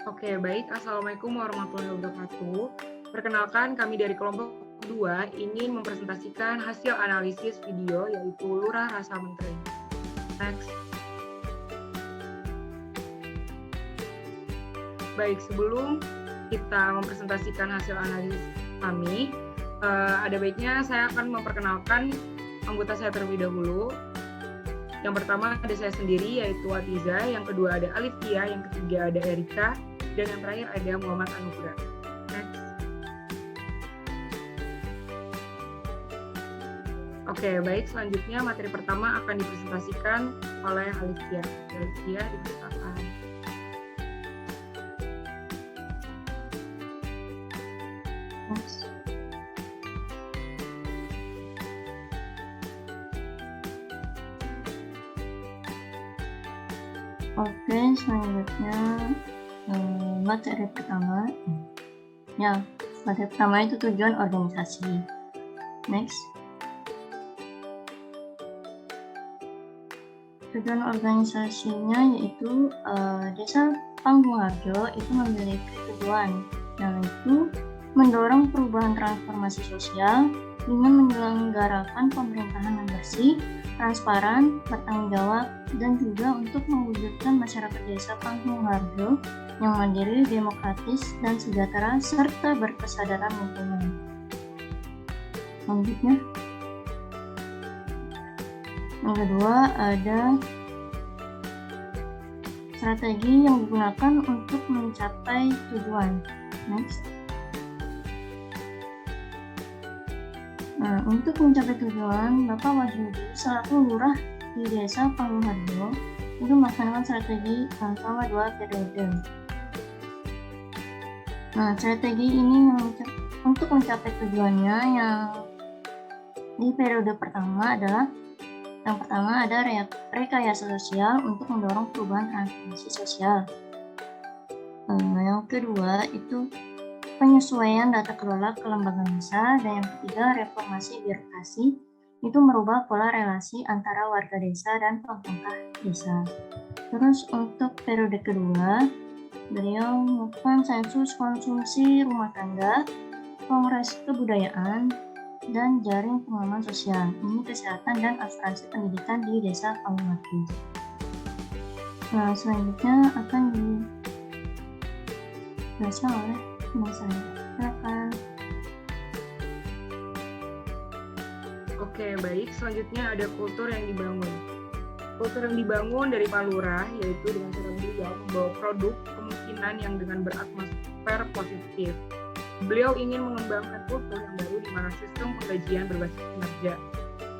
Oke, baik. Assalamualaikum warahmatullahi wabarakatuh. Perkenalkan, kami dari kelompok 2 ingin mempresentasikan hasil analisis video yaitu Lurah Rasa Menteri. Next. Baik, sebelum kita mempresentasikan hasil analisis kami, ada baiknya saya akan memperkenalkan anggota saya terlebih dahulu. Yang pertama ada saya sendiri yaitu Atiza, yang kedua ada Alifia, yang ketiga ada Erika, dan yang terakhir ada Muhammad Anugrah. Next. Oke, baik. Selanjutnya materi pertama akan dipresentasikan oleh Alifia. Alifia, dipersilakan. Oke, selanjutnya materi pertama. Materi pertama itu tujuan organisasi. Next. Tujuan organisasinya yaitu Desa Panggung-Harjo itu memiliki tujuan, yaitu mendorong perubahan transformasi sosial dengan menyelenggarakan pemerintahan yang bersih, transparan, bertanggung jawab, dan juga untuk mewujudkan masyarakat desa Panggung-Harjo yang mandiri, demokratis, dan sejahtera, serta berkesadaran lingkungan. Selanjutnya, yang kedua ada strategi yang digunakan untuk mencapai tujuan. Next. Untuk mencapai tujuan, Bapak Wahyudi selaku lurah di Desa Panggung-Harjo itu melaksanakan strategi selama 2 periode. Strategi ini untuk mencapai tujuannya yang di periode pertama adalah yang pertama ada rekayasa sosial untuk mendorong perubahan transformasi sosial. Yang kedua itu penyesuaian data kelola ke lembaga desa, dan yang ketiga reformasi birokrasi itu merubah pola relasi antara warga desa dan pemerintah desa. Terus untuk periode kedua, beliau melakukan sensus konsumsi rumah tangga, kongres kebudayaan, dan jaring pengaman sosial. Ini kesehatan dan asuransi pendidikan di Desa Panggung-Harjo. Selanjutnya akan dijelaskan oleh Mas saya. Silakan. Oke, baik. Selanjutnya ada kultur yang dibangun. Kultur yang dibangun dari Pak Lurah yaitu dengan cara beliau membawa produk kemungkinan yang dengan beratmosfer positif. Beliau ingin mengembangkan kultur yang baru di mana sistem penggajian berbasis kinerja.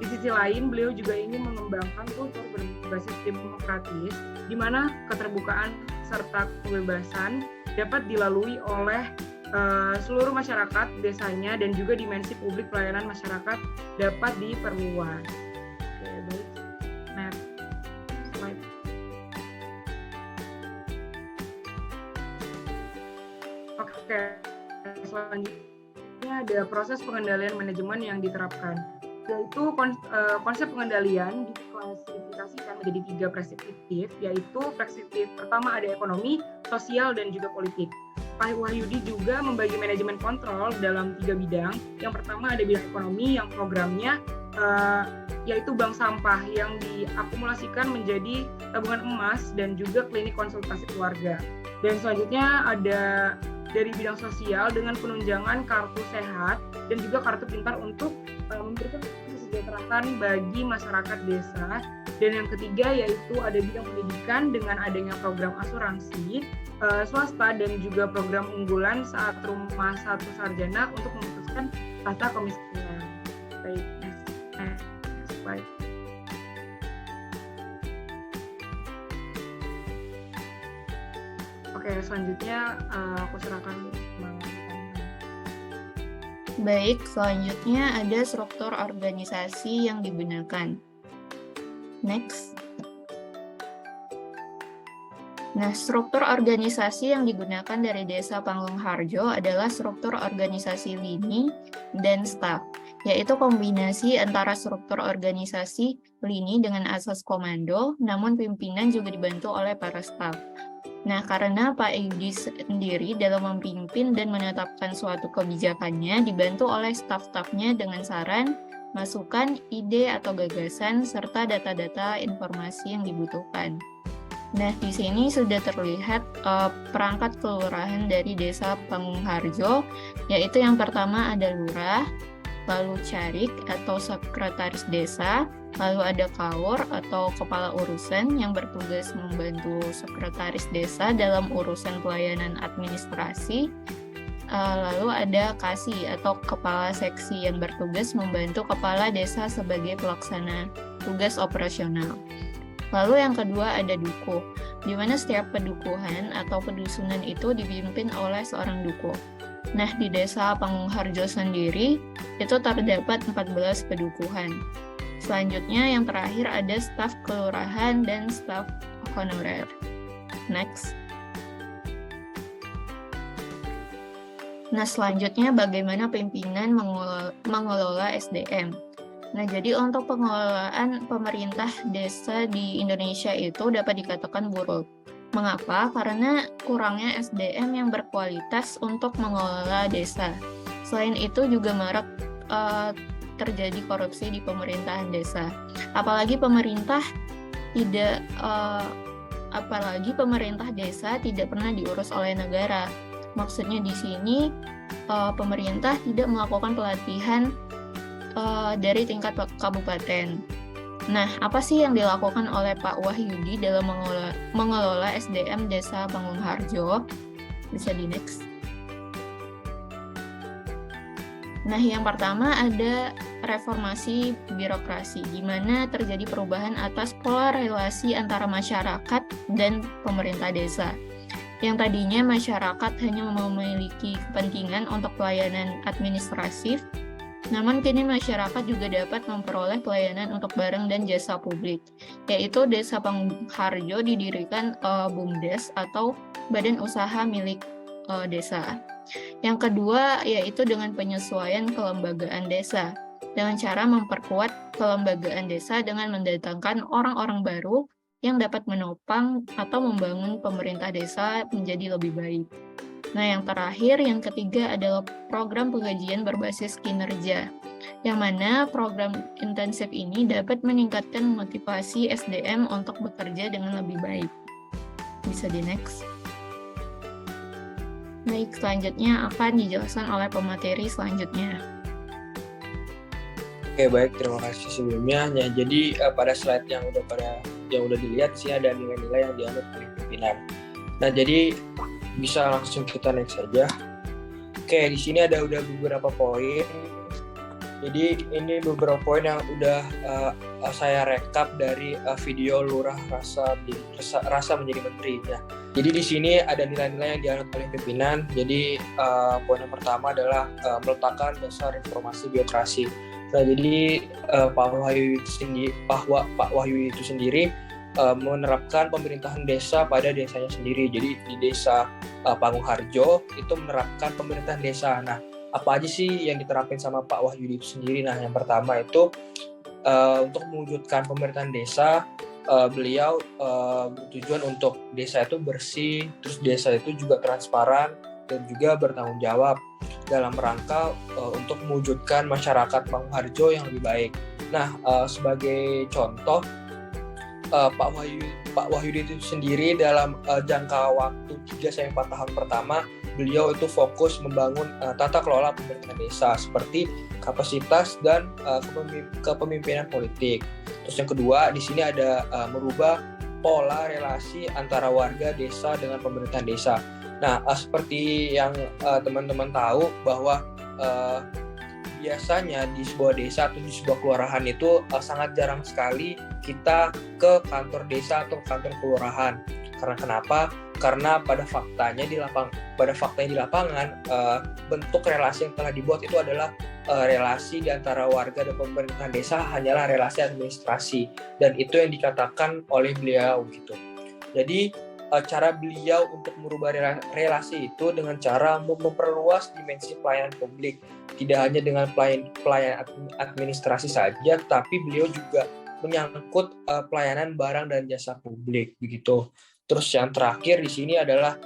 Di sisi lain, beliau juga ingin mengembangkan kultur berbasis demokratis, di mana keterbukaan serta kebebasan dapat dilalui oleh seluruh masyarakat desanya, dan juga dimensi publik pelayanan masyarakat dapat diperluas. Oke, baik. Next slide. Oke. Selanjutnya ada proses pengendalian manajemen yang diterapkan, yaitu konsep pengendalian diklasifikasikan menjadi 3 perspektif, yaitu perspektif pertama ada ekonomi, sosial, dan juga politik. Pak Wahyudi juga membagi manajemen kontrol dalam 3 bidang. Yang pertama ada bidang ekonomi yang programnya yaitu bank sampah yang diakumulasikan menjadi tabungan emas dan juga klinik konsultasi keluarga. Dan selanjutnya ada dari bidang sosial dengan penunjangan kartu sehat dan juga kartu pintar untuk memberikan kesejahteraan bagi masyarakat desa. Dan yang ketiga yaitu ada bidang pendidikan dengan adanya program asuransi swasta dan juga program unggulan saat rumah satu sarjana untuk memutuskan tata kemiskinan. Baik, next slide. Oke, selanjutnya aku serahkan. Baik, selanjutnya ada struktur organisasi yang digunakan. Next. Nah, struktur organisasi yang digunakan dari Desa Panggung-Harjo adalah struktur organisasi lini dan staf, yaitu kombinasi antara struktur organisasi lini dengan asas komando, namun pimpinan juga dibantu oleh para staf. Nah, karena Pak Yudi sendiri dalam memimpin dan menetapkan suatu kebijakannya dibantu oleh staf-stafnya dengan saran, masukan, ide atau gagasan, serta data-data informasi yang dibutuhkan. Nah, di sini sudah terlihat perangkat kelurahan dari Desa Pangungharjo, yaitu yang pertama ada lurah, lalu carik atau sekretaris desa, lalu ada kaur atau kepala urusan yang bertugas membantu sekretaris desa dalam urusan pelayanan administrasi, lalu ada kasi atau kepala seksi yang bertugas membantu kepala desa sebagai pelaksana tugas operasional. Lalu yang kedua ada dukuh, di mana setiap pedukuhan atau pedusunan itu dipimpin oleh seorang dukuh. Nah, di Desa Pangungharjo sendiri itu terdapat 14 pedukuhan. Selanjutnya yang terakhir ada staf kelurahan dan staf honorer. Next. Nah, selanjutnya bagaimana pimpinan mengelola SDM. Nah, jadi untuk pengelolaan pemerintah desa di Indonesia itu dapat dikatakan buruk. Mengapa? Karena kurangnya SDM yang berkualitas untuk mengelola desa. Selain itu juga marak terjadi korupsi di pemerintahan desa. Apalagi pemerintah desa tidak pernah diurus oleh negara. Maksudnya di sini pemerintah tidak melakukan pelatihan dari tingkat kabupaten. Nah, apa sih yang dilakukan oleh Pak Wahyudi dalam mengelola SDM Desa Pangungharjo? Bisa di next. Nah, yang pertama ada reformasi birokrasi, di mana terjadi perubahan atas pola relasi antara masyarakat dan pemerintah desa. Yang tadinya masyarakat hanya memiliki kepentingan untuk pelayanan administratif, namun kini masyarakat juga dapat memperoleh pelayanan untuk barang dan jasa publik, yaitu Desa Pangungharjo didirikan BUMDes atau Badan Usaha Milik Desa. Yang kedua yaitu dengan penyesuaian kelembagaan desa, dengan cara memperkuat kelembagaan desa dengan mendatangkan orang-orang baru yang dapat menopang atau membangun pemerintah desa menjadi lebih baik. Nah, yang terakhir, yang ketiga adalah program penggajian berbasis kinerja, yang mana program intensif ini dapat meningkatkan motivasi SDM untuk bekerja dengan lebih baik. Bisa di next. Baik, selanjutnya akan dijelaskan oleh pemateri selanjutnya. Oke, baik, terima kasih sebelumnya. Ya, jadi pada slide yang udah dilihat sih ada nilai-nilai yang dianut oleh pimpinan. Nah, jadi bisa langsung kita next saja. Oke, di sini ada udah beberapa poin. Jadi ini beberapa poin yang udah saya rekap dari video Lurah Rasa Menjadi Menteri. Ya. Jadi di sini ada nilai-nilai yang dianut oleh pimpinan. Jadi poin yang pertama adalah meletakkan dasar reformasi birokrasi. Nah, jadi Pak Wahyu itu sendiri menerapkan pemerintahan desa pada desanya sendiri. Jadi di Desa Pangungharjo itu menerapkan pemerintahan desa. Nah, apa aja sih yang diterapin sama Pak Wahyudi itu sendiri? Nah, yang pertama itu untuk mewujudkan pemerintahan desa, beliau bertujuan untuk desa itu bersih, terus desa itu juga transparan dan juga bertanggung jawab dalam rangka untuk mewujudkan masyarakat Pangungharjo yang lebih baik. Nah, sebagai contoh, Pak Wahyudi itu sendiri dalam jangka waktu 3-4 tahun pertama, beliau itu fokus membangun tata kelola pemerintahan desa seperti kapasitas dan kepemimpinan politik. Terus yang kedua, di sini ada merubah pola relasi antara warga desa dengan pemerintahan desa. Nah, seperti yang teman-teman tahu bahwa biasanya di sebuah desa atau di sebuah kelurahan itu sangat jarang sekali kita ke kantor desa atau kantor kelurahan. Karena kenapa? Karena pada faktanya di lapangan bentuk relasi yang telah dibuat itu adalah relasi di antara warga dan pemerintahan desa hanyalah relasi administrasi, dan itu yang dikatakan oleh beliau gitu. Jadi cara beliau untuk merubah relasi itu dengan cara memperluas dimensi pelayanan publik, tidak hanya dengan pelayanan administrasi saja, tapi beliau juga menyangkut pelayanan barang dan jasa publik begitu. Terus yang terakhir di sini adalah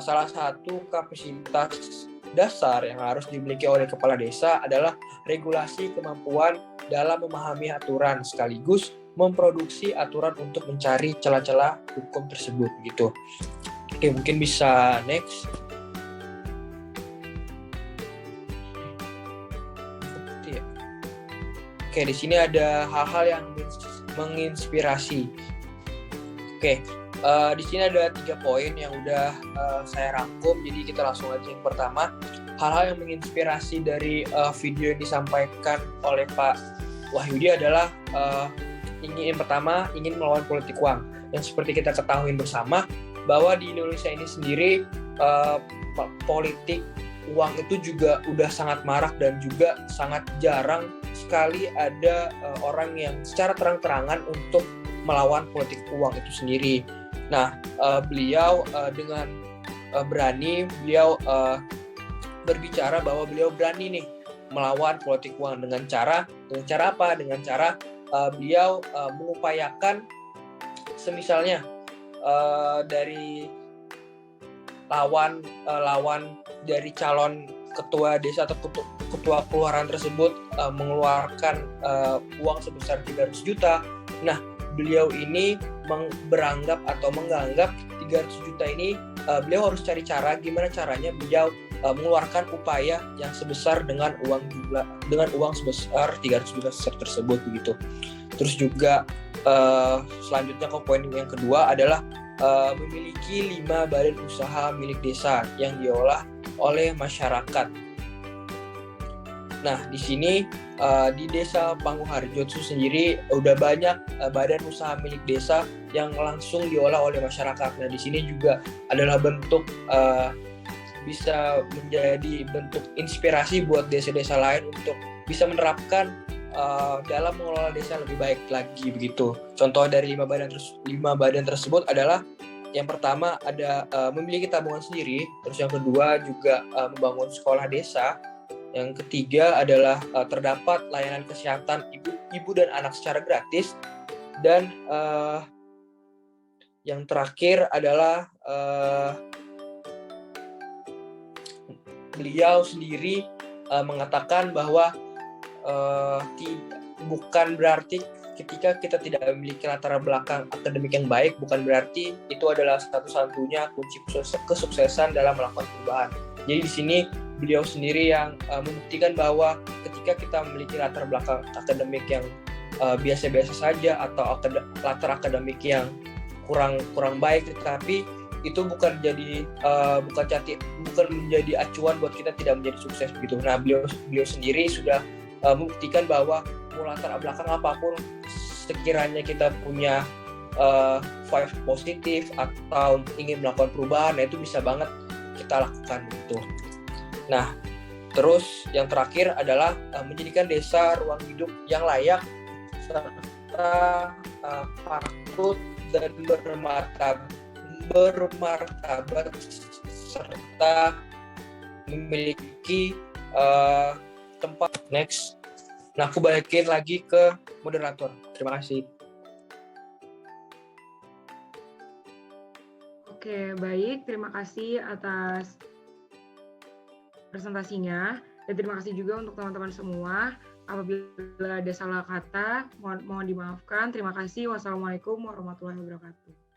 salah satu kapasitas dasar yang harus dimiliki oleh kepala desa adalah regulasi kemampuan dalam memahami aturan sekaligus memproduksi aturan untuk mencari celah-celah hukum tersebut gitu. Oke, mungkin bisa next. Oke, di sini ada hal-hal yang menginspirasi. Oke, di sini ada 3 poin yang udah saya rangkum, jadi kita langsung aja. Yang pertama, hal-hal yang menginspirasi dari video yang disampaikan oleh Pak Wahyudi adalah ingin melawan politik uang. Yang seperti kita ketahui bersama bahwa di Indonesia ini sendiri politik uang itu juga udah sangat marak dan juga sangat jarang sekali ada orang yang secara terang-terangan untuk melawan politik uang itu sendiri. Nah, beliau dengan berani, beliau berbicara bahwa beliau berani nih melawan politik uang dengan cara apa? Dengan cara beliau mengupayakan semisalnya dari lawan dari calon ketua desa atau ketua kelurahan tersebut mengeluarkan uang sebesar 300 juta. Nah, beliau ini menganggap 300 juta ini beliau harus cari cara gimana caranya beliau mengeluarkan upaya yang sebesar dengan uang sebesar 300 juta tersebut begitu. Terus juga selanjutnya ke poin yang kedua adalah memiliki 5 badan usaha milik desa yang diolah oleh masyarakat. Nah, di sini di Desa Pangguharjo itu sendiri udah banyak badan usaha milik desa yang langsung diolah oleh masyarakat. Nah, di sini juga adalah bentuk bisa menjadi bentuk inspirasi buat desa-desa lain untuk bisa menerapkan dalam mengelola desa lebih baik lagi begitu. Contoh dari 5 badan tersebut adalah yang pertama ada memiliki tabungan sendiri, terus yang kedua juga membangun sekolah desa. Yang ketiga adalah terdapat layanan kesehatan ibu dan anak secara gratis, dan yang terakhir adalah beliau sendiri mengatakan bahwa bukan berarti ketika kita tidak memiliki latar belakang akademik yang baik, bukan berarti itu adalah satu-satunya kunci kesuksesan dalam melakukan perubahan. Jadi di sini beliau sendiri yang membuktikan bahwa ketika kita memiliki latar belakang akademik yang biasa-biasa saja atau latar akademik yang kurang baik, tetapi itu bukan menjadi acuan buat kita tidak menjadi sukses begitu. Nah, beliau sendiri sudah membuktikan bahwa mau latar belakang apapun, sekiranya kita punya vibe positif atau ingin melakukan perubahan, nah itu bisa banget kita lakukan gitu. Nah, terus yang terakhir adalah menjadikan desa ruang hidup yang layak serta patut dan bermartabat serta memiliki tempat. Next. Nah, aku balikin lagi ke moderator. Terima kasih. Oke, baik. Terima kasih atas presentasinya. Dan terima kasih juga untuk teman-teman semua. Apabila ada salah kata, mohon dimaafkan. Terima kasih. Wassalamualaikum warahmatullahi wabarakatuh.